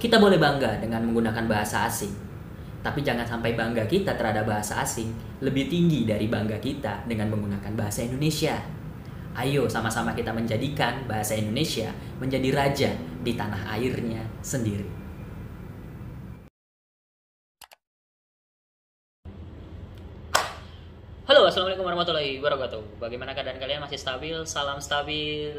Kita boleh bangga dengan menggunakan bahasa asing, tapi jangan sampai bangga kita terhadap bahasa asing lebih tinggi dari bangga kita dengan menggunakan bahasa Indonesia. Ayo sama-sama kita menjadikan bahasa Indonesia menjadi raja di tanah airnya sendiri. Halo, assalamualaikum warahmatullahi wabarakatuh. Bagaimana keadaan kalian? Masih stabil? Salam stabil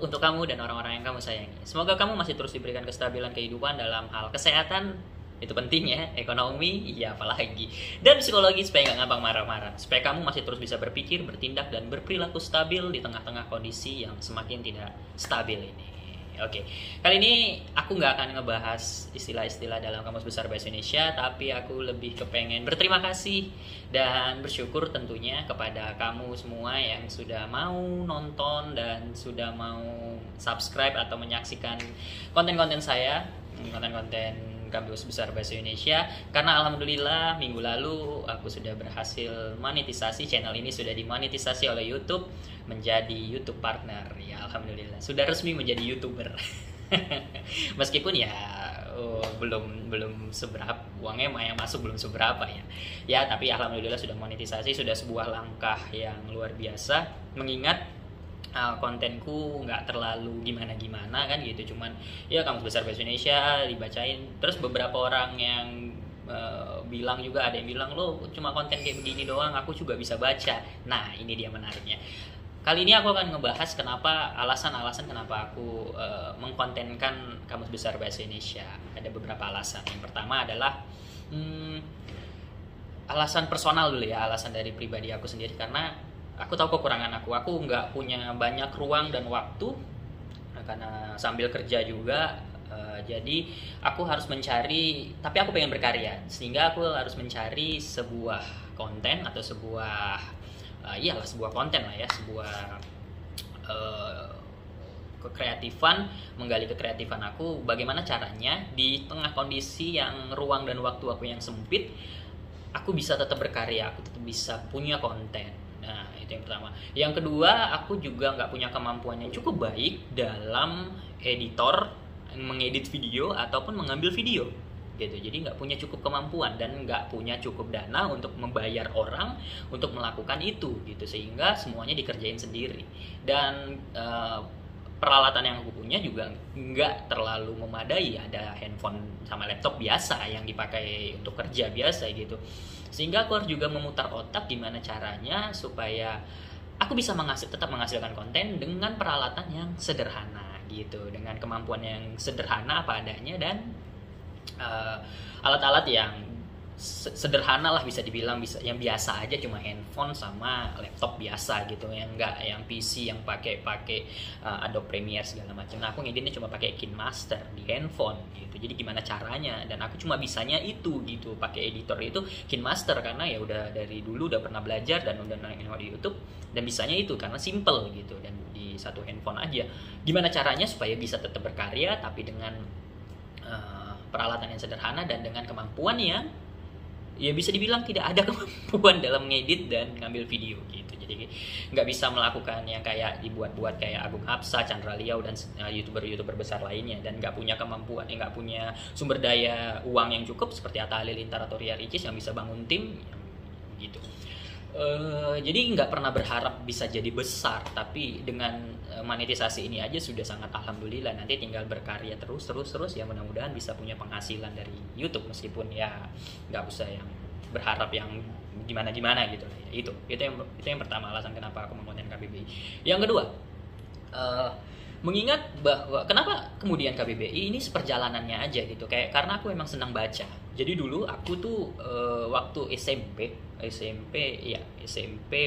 untuk kamu dan orang-orang yang kamu sayangi. Semoga kamu masih terus diberikan kestabilan kehidupan dalam hal kesehatan, itu penting ya, ekonomi, iya apalagi, dan psikologi supaya nggak gampang marah-marah. Supaya kamu masih terus bisa berpikir, bertindak, dan berperilaku stabil di tengah-tengah kondisi yang semakin tidak stabil ini. Oke, kali ini aku nggak akan ngebahas istilah-istilah dalam Kamus Besar Bahasa Indonesia, tapi aku lebih kepengen berterima kasih dan bersyukur tentunya kepada kamu semua yang sudah mau nonton dan sudah mau subscribe atau menyaksikan konten-konten saya, konten-konten Kamus Besar Bahasa Indonesia. Karena alhamdulillah minggu lalu aku sudah berhasil monetisasi, channel ini sudah dimonetisasi oleh YouTube menjadi YouTube partner. Ya alhamdulillah sudah resmi menjadi YouTuber. Meskipun ya belum seberapa, uangnya yang masuk belum seberapa ya. Ya tapi alhamdulillah sudah monetisasi, sudah sebuah langkah yang luar biasa, mengingat kontenku nggak terlalu gimana-gimana kan gitu, cuman ya Kamus Besar Bahasa Indonesia dibacain. Terus beberapa orang yang bilang juga, ada yang bilang lo cuma konten kayak begini doang, aku juga bisa baca. Nah ini dia menariknya. Kali ini aku akan ngebahas kenapa, alasan-alasan kenapa aku mengkontenkan Kamus Besar Bahasa Indonesia. Ada beberapa alasan. Yang pertama adalah alasan personal dulu ya, alasan dari pribadi aku sendiri. Karena aku tahu kekurangan aku nggak punya banyak ruang dan waktu, karena sambil kerja juga. Jadi aku harus mencari, tapi aku pengen berkarya, sehingga aku harus mencari sebuah konten atau sebuah sebuah konten lah ya, sebuah kekreatifan, menggali kekreatifan aku. Bagaimana caranya di tengah kondisi yang ruang dan waktu aku yang sempit, aku bisa tetap berkarya, aku tetap bisa punya konten. Nah itu yang pertama. Yang kedua, aku juga nggak punya kemampuan yang cukup baik dalam editor, mengedit video ataupun mengambil video gitu. Jadi nggak punya cukup kemampuan dan nggak punya cukup dana untuk membayar orang untuk melakukan itu gitu, sehingga semuanya dikerjain sendiri. Dan peralatan yang aku punya juga nggak terlalu memadai, ada handphone sama laptop biasa yang dipakai untuk kerja biasa gitu, sehingga aku harus juga memutar otak gimana caranya supaya aku bisa tetap menghasilkan konten dengan peralatan yang sederhana gitu, dengan kemampuan yang sederhana apa adanya, dan alat-alat yang sederhana lah bisa dibilang, bisa yang biasa aja, cuma handphone sama laptop biasa gitu, yang enggak yang PC yang pakai Adobe Premiere segala macam. Nah aku ngeditnya cuma pakai KineMaster di handphone gitu. Jadi gimana caranya, dan aku cuma bisanya itu gitu, pakai editor itu KineMaster, karena ya udah dari dulu udah pernah belajar dan udah nengok di YouTube, dan bisanya itu karena simple gitu, dan di satu handphone aja. Gimana caranya supaya bisa tetap berkarya tapi dengan peralatan yang sederhana dan dengan kemampuan yang ya bisa dibilang tidak ada kemampuan dalam ngedit dan ngambil video gitu. Jadi nggak bisa melakukan yang kayak dibuat-buat kayak Agung Hapsa, Chandra Liao, dan youtuber besar lainnya, dan nggak punya kemampuan, nggak punya sumber daya uang yang cukup seperti Atta Halilintar atau Ria Ricis yang bisa bangun tim gitu. Jadi nggak pernah berharap bisa jadi besar, tapi dengan monetisasi ini aja sudah sangat alhamdulillah. Nanti tinggal berkarya terus ya, mudah-mudahan bisa punya penghasilan dari YouTube, meskipun ya nggak usah yang berharap yang gimana gitu. Itu yang pertama alasan kenapa aku mengkonten KBBI. Yang kedua, mengingat bahwa kenapa kemudian KBBI ini seperjalanannya aja gitu, kayak karena aku emang senang baca. Jadi dulu aku tuh waktu SMP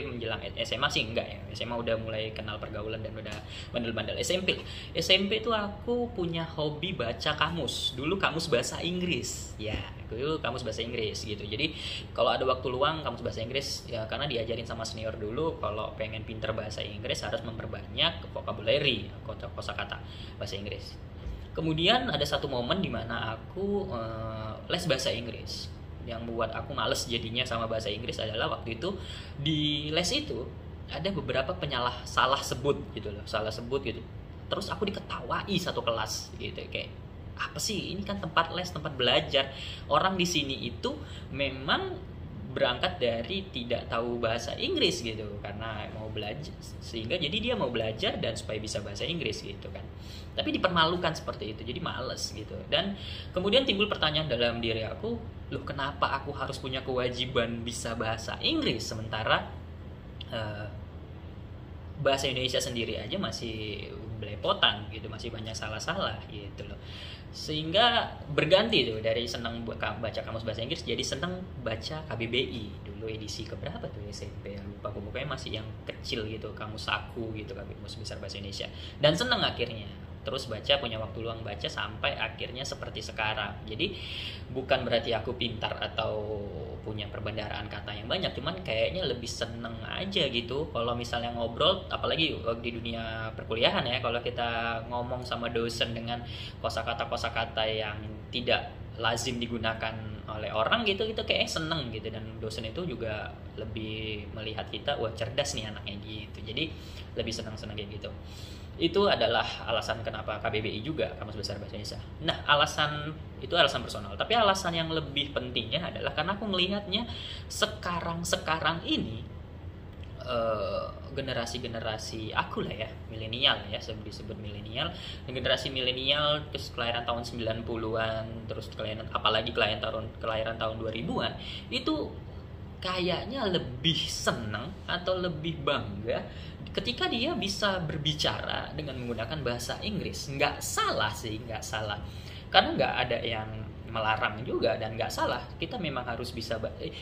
menjelang SMA sih enggak ya, SMA udah mulai kenal pergaulan dan udah bandel-bandel. SMP tuh aku punya hobi baca kamus, dulu kamus bahasa Inggris ya, dulu kamus bahasa Inggris gitu. Jadi kalau ada waktu luang kamus bahasa Inggris ya, karena diajarin sama senior dulu kalau pengen pinter bahasa Inggris harus memperbanyak vocabulary, kosakata bahasa Inggris. Kemudian ada satu momen di mana aku les bahasa Inggris. Yang buat aku males jadinya sama bahasa Inggris adalah waktu itu di les itu ada beberapa salah sebut gitu. Terus aku diketawai satu kelas gitu, kayak apa sih, ini kan tempat les, tempat belajar. Orang di sini itu memang berangkat dari tidak tahu bahasa Inggris gitu, karena mau belajar, sehingga jadi dia mau belajar dan supaya bisa bahasa Inggris gitu kan. Tapi dipermalukan seperti itu, jadi males gitu. Dan kemudian timbul pertanyaan dalam diri aku, loh kenapa aku harus punya kewajiban bisa bahasa Inggris sementara bahasa Indonesia sendiri aja masih belepotan gitu, masih banyak salah-salah gitu loh. Sehingga berganti tuh dari senang baca kamus bahasa Inggris jadi senang baca KBBI. Dulu edisi keberapa tuh SMP, lupa aku, pokoknya masih yang kecil gitu, kamus saku gitu, kamus besar bahasa Indonesia. Dan senang akhirnya terus baca, punya waktu luang baca sampai akhirnya seperti sekarang. Jadi bukan berarti aku pintar atau punya perbendaharaan kata yang banyak, cuman kayaknya lebih seneng aja gitu kalau misalnya ngobrol, apalagi di dunia perkuliahan ya, kalau kita ngomong sama dosen dengan kosakata yang tidak lazim digunakan oleh orang gitu, kita kayak seneng gitu, dan dosen itu juga lebih melihat kita, wah cerdas nih anaknya gitu, jadi lebih senang-senang kayak gitu. Itu adalah alasan kenapa KBBI juga, Kamus Besar Bahasa Indonesia. Nah, itu alasan personal. Tapi alasan yang lebih pentingnya adalah karena aku melihatnya sekarang ini generasi aku lah ya, milenial ya, disebut milenial. Generasi milenial terus kelahiran tahun 90-an, terus apalagi kelahiran tahun 2000-an, itu kayaknya lebih senang atau lebih bangga ketika dia bisa berbicara dengan menggunakan bahasa Inggris. Nggak salah sih, nggak salah, karena nggak ada yang melarang juga, dan nggak salah, kita memang harus bisa,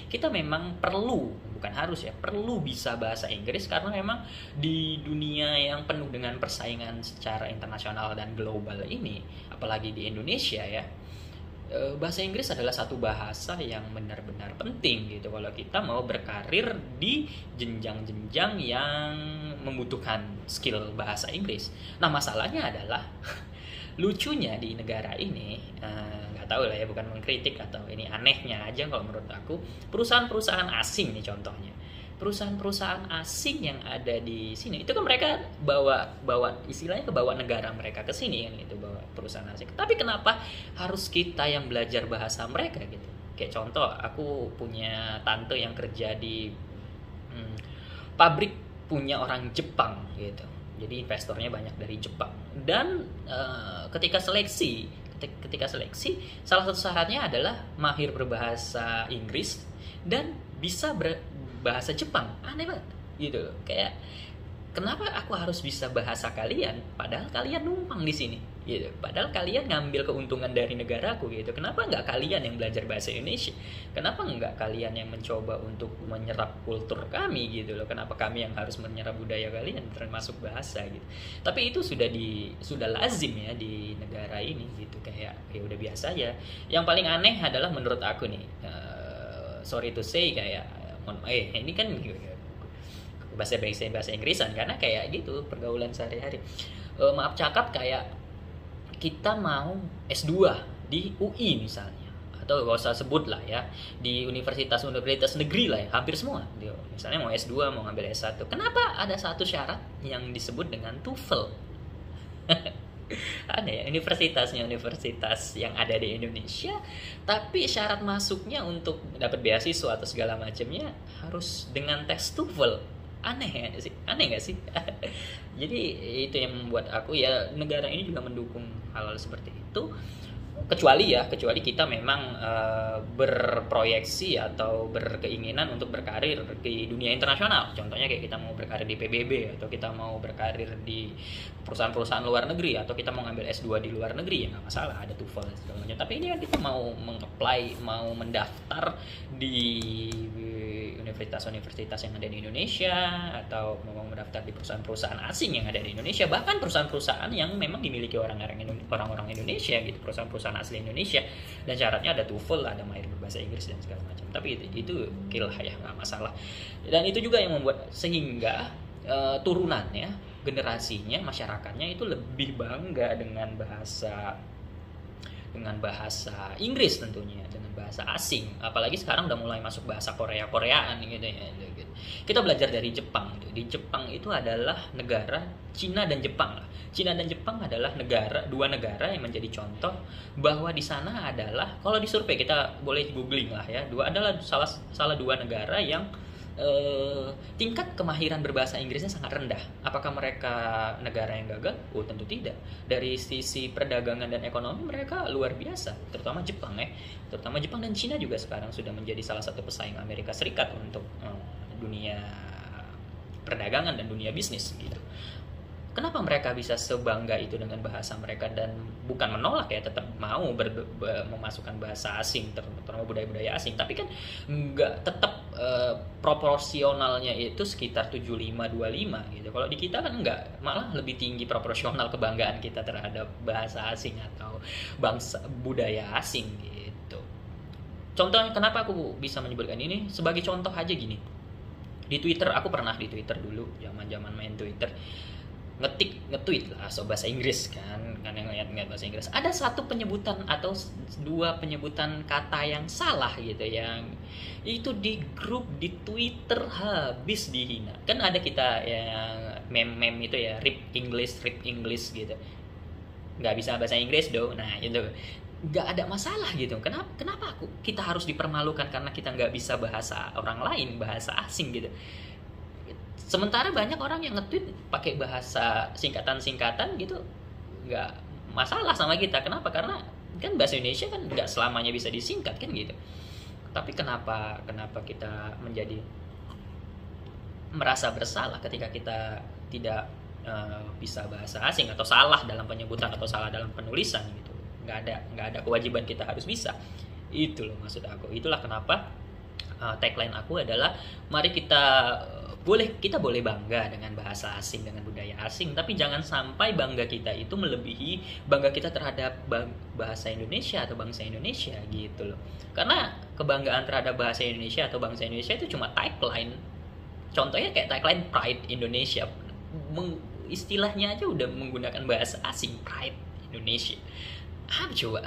kita memang perlu, bukan harus ya, perlu bisa bahasa Inggris, karena memang di dunia yang penuh dengan persaingan secara internasional dan global ini, apalagi di Indonesia ya, bahasa Inggris adalah satu bahasa yang benar-benar penting gitu kalau kita mau berkarir di jenjang-jenjang yang membutuhkan skill bahasa Inggris. Nah, masalahnya adalah lucunya di negara ini, nggak tahu lah ya, bukan mengkritik atau ini, anehnya aja kalau menurut aku, perusahaan-perusahaan asing nih contohnya, perusahaan-perusahaan asing yang ada di sini itu kan mereka bawa istilahnya ke bawa negara mereka ke sini kan, itu bawa perusahaan asing. Tapi kenapa harus kita yang belajar bahasa mereka gitu? Kayak contoh, aku punya tante yang kerja di pabrik punya orang Jepang gitu. Jadi investornya banyak dari Jepang. Dan ketika seleksi salah satu syaratnya adalah mahir berbahasa Inggris dan bisa bahasa Jepang. Aneh banget gitu, kayak kenapa aku harus bisa bahasa kalian padahal kalian numpang di sini gitu, padahal kalian ngambil keuntungan dari negaraku gitu. Kenapa nggak kalian yang belajar bahasa Indonesia? Kenapa nggak kalian yang mencoba untuk menyerap kultur kami gitu loh? Kenapa kami yang harus menyerap budaya kalian termasuk bahasa gitu? Tapi itu sudah lazim ya di negara ini gitu, kayak ya udah biasa aja. Yang paling aneh adalah menurut aku nih, sorry to say, kayak ini kan bahasa Inggrisan karena kayak gitu pergaulan sehari-hari. Maaf cakap, kayak kita mau S2 di UI misalnya, atau gak usah sebut lah ya, di universitas negeri lah ya, hampir semua misalnya mau S2, mau ngambil S1, kenapa ada satu syarat yang disebut dengan TOEFL? Ada ya, universitas yang ada di Indonesia, tapi syarat masuknya untuk dapat beasiswa atau segala macamnya harus dengan tes TOEFL. Aneh nggak sih? Jadi itu yang membuat aku, ya negara ini juga mendukung hal-hal seperti itu, kecuali kita memang berproyeksi atau berkeinginan untuk berkarir di dunia internasional. Contohnya kayak kita mau berkarir di PBB, atau kita mau berkarir di perusahaan-perusahaan luar negeri, atau kita mau ngambil S2 di luar negeri, ya nggak masalah ada TOEFL dan segala macam. Tapi ini kan kita mau mau mendaftar di universitas-universitas yang ada di Indonesia, atau mau mendaftar di perusahaan-perusahaan asing yang ada di Indonesia, bahkan perusahaan-perusahaan yang memang dimiliki orang-orang Indonesia gitu, perusahaan-perusahaan asli Indonesia, dan syaratnya ada TOEFL, ada mahir berbahasa Inggris dan segala macam. Tapi itu kill ya, nggak masalah. Dan itu juga yang membuat sehingga turunannya, generasinya, masyarakatnya itu lebih bangga dengan bahasa dengan bahasa Inggris tentunya, dengan bahasa asing. Apalagi sekarang udah mulai masuk bahasa Koreaan gitu ya. Kita belajar dari Jepang. Di Jepang itu adalah negara, Cina dan Jepang lah. Cina dan Jepang adalah dua negara yang menjadi contoh bahwa di sana adalah, kalau disurvei kita boleh googling lah ya, salah dua negara yang tingkat kemahiran berbahasa Inggrisnya sangat rendah. Apakah mereka negara yang gagal? Oh, tentu tidak. Dari sisi perdagangan dan ekonomi mereka luar biasa, terutama Jepang ya. Terutama Jepang dan Cina juga sekarang sudah menjadi salah satu pesaing Amerika Serikat untuk dunia perdagangan dan dunia bisnis gitu. Kenapa mereka bisa sebangga itu dengan bahasa mereka, dan bukan menolak ya, tetap mau memasukkan bahasa asing, terutama budaya-budaya asing, tapi kan nggak tetap proporsionalnya itu sekitar 75-25 gitu. Kalau di kita kan nggak, malah lebih tinggi proporsional kebanggaan kita terhadap bahasa asing atau bangsa budaya asing gitu. Contohnya kenapa aku bisa menyebutkan ini sebagai contoh aja gini. Di Twitter, aku pernah di Twitter dulu, zaman-zaman main Twitter, nge-tweet lah so bahasa Inggris kan yang ngeliat bahasa Inggris, ada satu penyebutan atau dua penyebutan kata yang salah gitu, yang itu di grup di Twitter habis dihina. Kan ada kita yang meme itu ya, rip English gitu, nggak bisa bahasa Inggris do, nah itu nggak ada masalah gitu. Kenapa kita harus dipermalukan karena kita nggak bisa bahasa orang lain, bahasa asing gitu. Sementara banyak orang yang nge-tweet pakai bahasa singkatan-singkatan gitu, nggak masalah sama kita. Kenapa? Karena kan bahasa Indonesia kan nggak selamanya bisa disingkat kan gitu. Tapi kenapa kita menjadi merasa bersalah ketika kita tidak bisa bahasa asing, atau salah dalam penyebutan atau salah dalam penulisan gitu. Nggak ada kewajiban kita harus bisa. Itu loh maksud aku. Itulah kenapa tagline aku adalah, mari kita boleh bangga dengan bahasa asing, dengan budaya asing, tapi jangan sampai bangga kita itu melebihi bangga kita terhadap bahasa Indonesia atau bangsa Indonesia gitu loh. Karena kebanggaan terhadap bahasa Indonesia atau bangsa Indonesia itu cuma tagline. Contohnya kayak tagline Pride Indonesia. Istilahnya aja udah menggunakan bahasa asing, Pride Indonesia. Apa coba?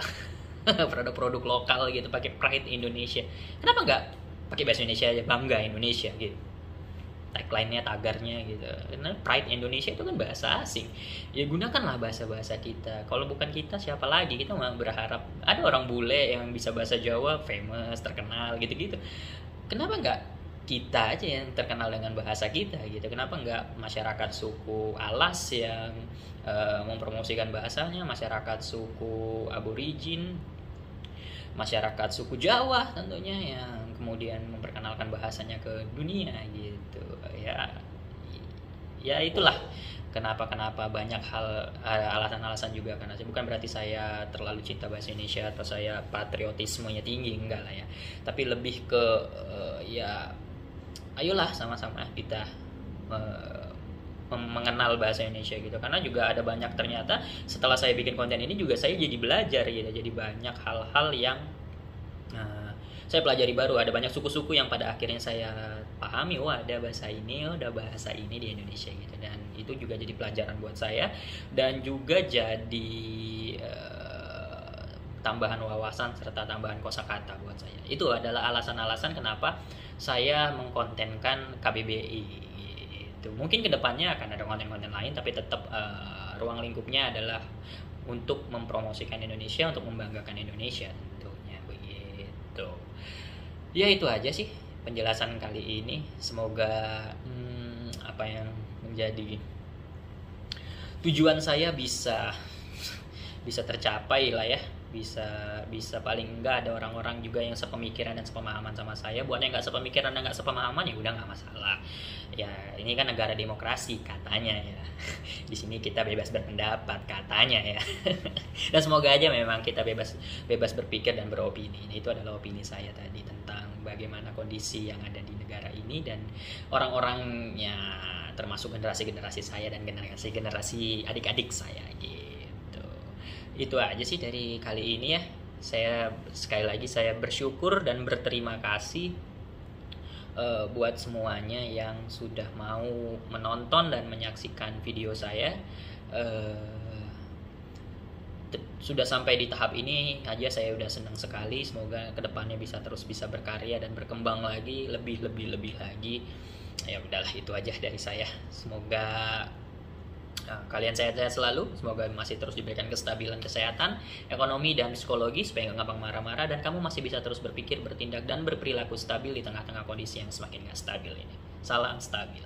Produk-produk lokal gitu pakai Pride Indonesia. Kenapa nggak pakai bahasa Indonesia aja, bangga Indonesia gitu? Tagline-nya, tagarnya gitu. Karena Pride Indonesia itu kan bahasa asing. Ya gunakanlah bahasa-bahasa kita. Kalau bukan kita siapa lagi? Kita memang berharap ada orang bule yang bisa bahasa Jawa famous, terkenal gitu-gitu. Kenapa nggak kita aja yang terkenal dengan bahasa kita gitu? Kenapa nggak masyarakat suku Alas yang mempromosikan bahasanya, masyarakat suku Aborigin, masyarakat suku Jawa tentunya yang kemudian memperkenalkan bahasanya ke dunia gitu ya itulah kenapa banyak hal, alasan-alasan juga, karena bukan berarti saya terlalu cinta bahasa Indonesia atau saya patriotismenya tinggi, enggak lah ya, tapi lebih ke ya ayolah sama-sama kita mengenal bahasa Indonesia gitu. Karena juga ada banyak, ternyata setelah saya bikin konten ini juga saya jadi belajar gitu, jadi banyak hal-hal yang saya pelajari baru. Ada banyak suku-suku yang pada akhirnya saya pahami, ada bahasa ini, ada bahasa ini di Indonesia gitu, dan itu juga jadi pelajaran buat saya dan juga jadi tambahan wawasan serta tambahan kosakata buat saya. Itu adalah alasan-alasan kenapa saya mengkontenkan KBBI gitu. Mungkin kedepannya akan ada konten-konten lain, tapi tetap ruang lingkupnya adalah untuk mempromosikan Indonesia, untuk membanggakan Indonesia tentunya begitu. Ya itu aja sih penjelasan kali ini. Semoga apa yang menjadi tujuan saya bisa tercapai lah ya. Bisa paling enggak ada orang-orang juga yang sepemikiran dan sepemahaman sama saya. Buat yang nggak sepemikiran dan nggak sepemahaman ya udah nggak masalah. Ya ini kan negara demokrasi katanya ya. Di sini kita bebas berpendapat katanya ya. Dan semoga aja memang kita bebas berpikir dan beropini. Itu adalah opini saya tadi tentang bagaimana kondisi yang ada di negara ini dan orang-orangnya, termasuk generasi saya dan generasi adik-adik saya gitu. Itu aja sih dari kali ini ya. Sekali lagi saya bersyukur dan berterima kasih buat semuanya yang sudah mau menonton dan menyaksikan video saya. sudah sampai di tahap ini aja saya udah senang sekali. Semoga kedepannya bisa berkarya dan berkembang lagi, lebih lagi. Ya udahlah, itu aja dari saya. Semoga kalian sehat-sehat selalu. Semoga masih terus diberikan kestabilan kesehatan, ekonomi, dan psikologi supaya nggak gampang marah-marah, dan kamu masih bisa terus berpikir, bertindak, dan berperilaku stabil di tengah-tengah kondisi yang semakin nggak stabil ini. Salam stabil.